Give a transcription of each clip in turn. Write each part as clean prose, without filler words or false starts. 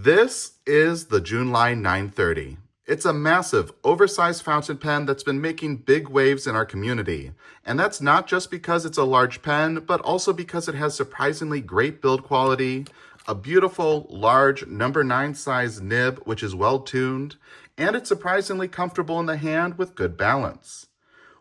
This is the Junlai 930. It's a massive, oversized fountain pen that's been making big waves in our community. And that's not just because it's a large pen, but also because it has surprisingly great build quality, a beautiful, large number 9 size nib, which is well tuned, and it's surprisingly comfortable in the hand with good balance.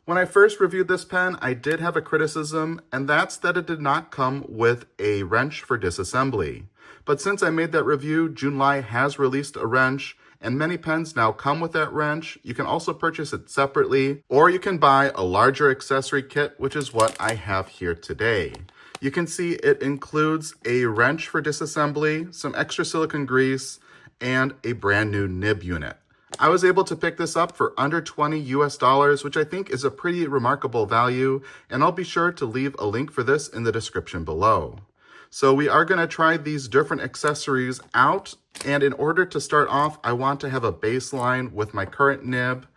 When I first reviewed this pen, I did have a criticism, and that's that it did not come with a wrench for disassembly. But since I made that review, Junlai has released a wrench, and many pens now come with that wrench. You can also purchase it separately, or you can buy a larger accessory kit, which is what I have here today. You can see it includes a wrench for disassembly, some extra silicone grease, and a brand new nib unit. I was able to pick this up for under $20 US, which I think is a pretty remarkable value, and I'll be sure to leave a link for this in the description below. So we are going to try these different accessories out, and in order to start off, I want to have a baseline with my current nib,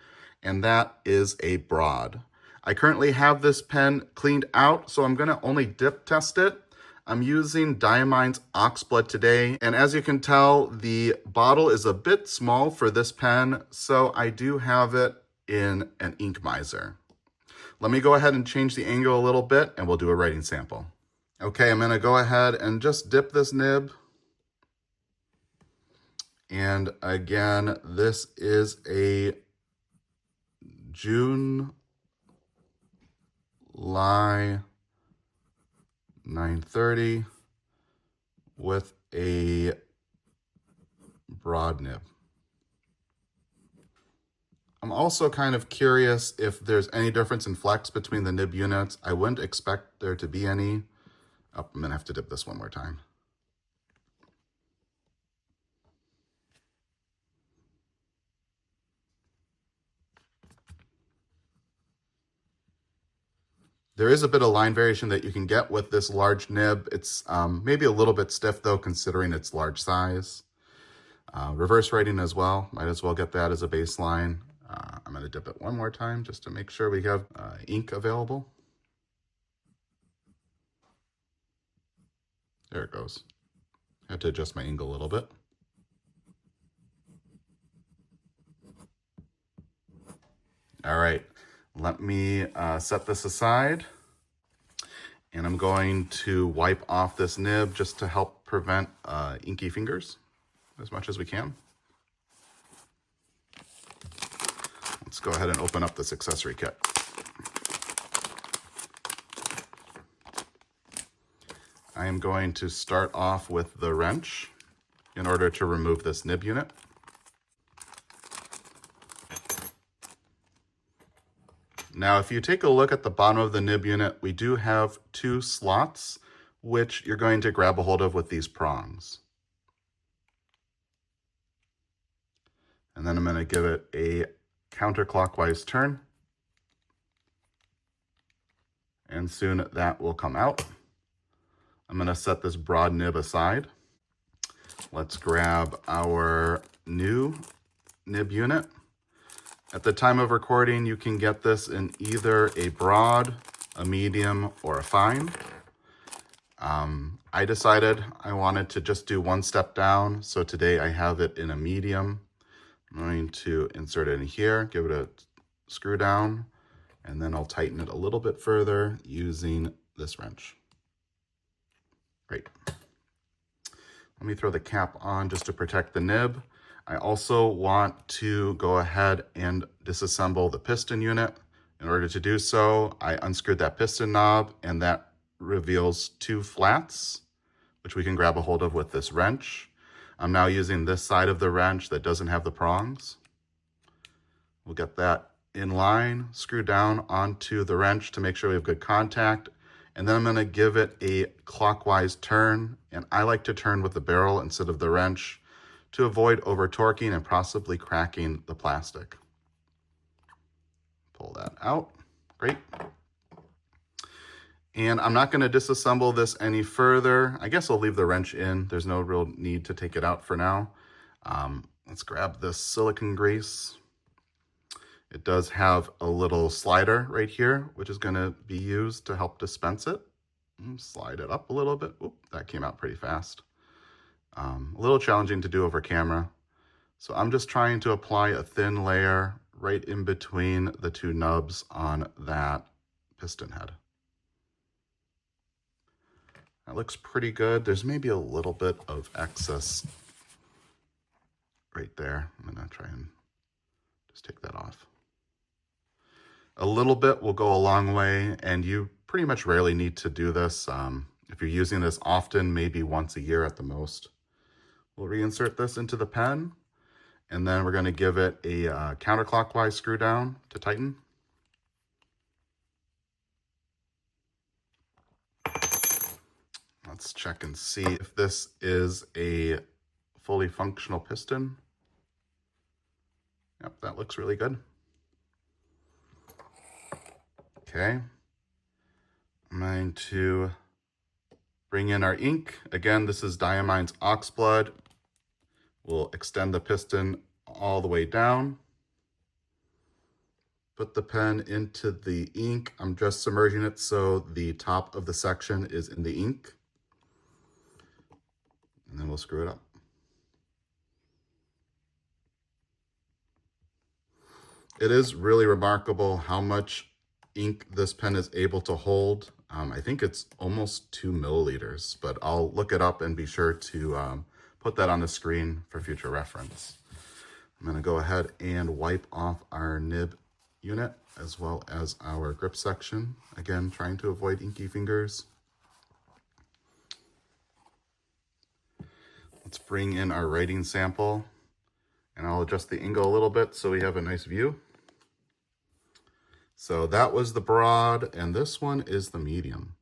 and that is a broad. I currently have this pen cleaned out, so I'm going to only dip test it. I'm using Diamine's Oxblood today, and as you can tell, the bottle is a bit small for this pen, so I do have it in an ink miser. Let me go ahead and change the angle a little bit, and we'll do a writing sample. Okay, I'm going to go ahead and just dip this nib. And again, this is a Junlai 930 with a broad nib. I'm also kind of curious if there's any difference in flex between the nib units. I wouldn't expect there to be any. Oh, I'm gonna have to dip this one more time. There is a bit of line variation that you can get with this large nib. It's maybe a little bit stiff though, considering its large size. Reverse writing as well, might as well get that as a baseline. I'm gonna dip it one more time just to make sure we have ink available. There it goes. I had to adjust my angle a little bit. All right. Let me set this aside, and I'm going to wipe off this nib just to help prevent inky fingers as much as we can. Let's go ahead and open up this accessory kit. I am going to start off with the wrench in order to remove this nib unit. Now, if you take a look at the bottom of the nib unit, we do have 2 slots, which you're going to grab a hold of with these prongs. And then I'm going to give it a counterclockwise turn. And soon that will come out. I'm going to set this broad nib aside. Let's grab our new nib unit. At the time of recording, you can get this in either a broad, a medium, or a fine. I decided I wanted to just do one step down, so today I have it in a medium. I'm going to insert it in here, give it a screw down, and then I'll tighten it a little bit further using this wrench. Great. Let me throw the cap on just to protect the nib. I also want to go ahead and disassemble the piston unit. In order to do so, I unscrewed that piston knob, and that reveals 2 flats, which we can grab a hold of with this wrench. I'm now using this side of the wrench that doesn't have the prongs. We'll get that in line, screw down onto the wrench to make sure we have good contact, and then I'm going to give it a clockwise turn, and I like to turn with the barrel instead of the wrench to avoid over torquing and possibly cracking the plastic. Pull that out. Great. And I'm not going to disassemble this any further. I guess I'll leave the wrench in. There's no real need to take it out for now. Let's grab this silicone grease. It does have a little slider right here, which is going to be used to help dispense it. Slide it up a little bit. Oop, that came out pretty fast. A little challenging to do over camera. So I'm just trying to apply a thin layer right in between the two nubs on that piston head. That looks pretty good. There's maybe a little bit of excess right there. I'm gonna try and just take that off. A little bit will go a long way, and you pretty much rarely need to do this. If you're using this often, maybe once a year at the most. We'll reinsert this into the pen, and then we're gonna give it a counterclockwise screw down to tighten. Let's check and see if this is a fully functional piston. Yep, that looks really good. Okay, I'm going to bring in our ink. Again, this is Diamine's Oxblood. We'll extend the piston all the way down. Put the pen into the ink. I'm just submerging it so the top of the section is in the ink. And then we'll screw it up. It is really remarkable how much ink this pen is able to hold. I think it's almost 2 milliliters, but I'll look it up and be sure to put that on the screen for future reference. I'm going to go ahead and wipe off our nib unit as well as our grip section. Again, trying to avoid inky fingers. Let's bring in our writing sample, and I'll adjust the angle a little bit so we have a nice view. So that was the broad, and this one is the medium.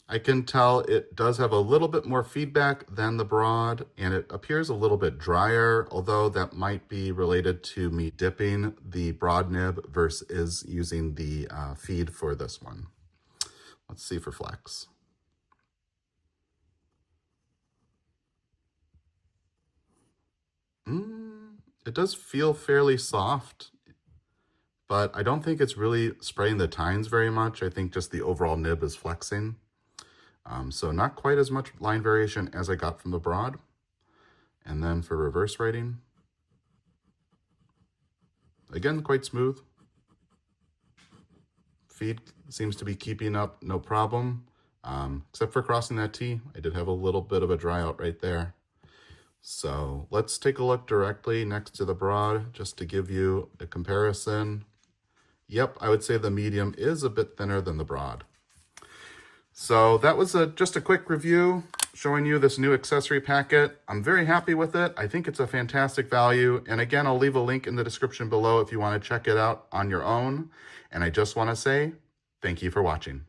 I can tell it does have a little bit more feedback than the broad, and it appears a little bit drier, although that might be related to me dipping the broad nib versus using the feed for this one. Let's see for flex. It does feel fairly soft, but I don't think it's really spraying the tines very much. I think just the overall nib is flexing. So not quite as much line variation as I got from the broad. And then for reverse writing, again, quite smooth. Feed seems to be keeping up no problem, except for crossing that T. I did have a little bit of a dry out right there. So let's take a look directly next to the broad just to give you a comparison. Yep, I would say the medium is a bit thinner than the broad. So that was just a quick review showing you this new accessory packet. I'm very happy with it. I think it's a fantastic value. And again, I'll leave a link in the description below if you want to check it out on your own. And I just want to say thank you for watching.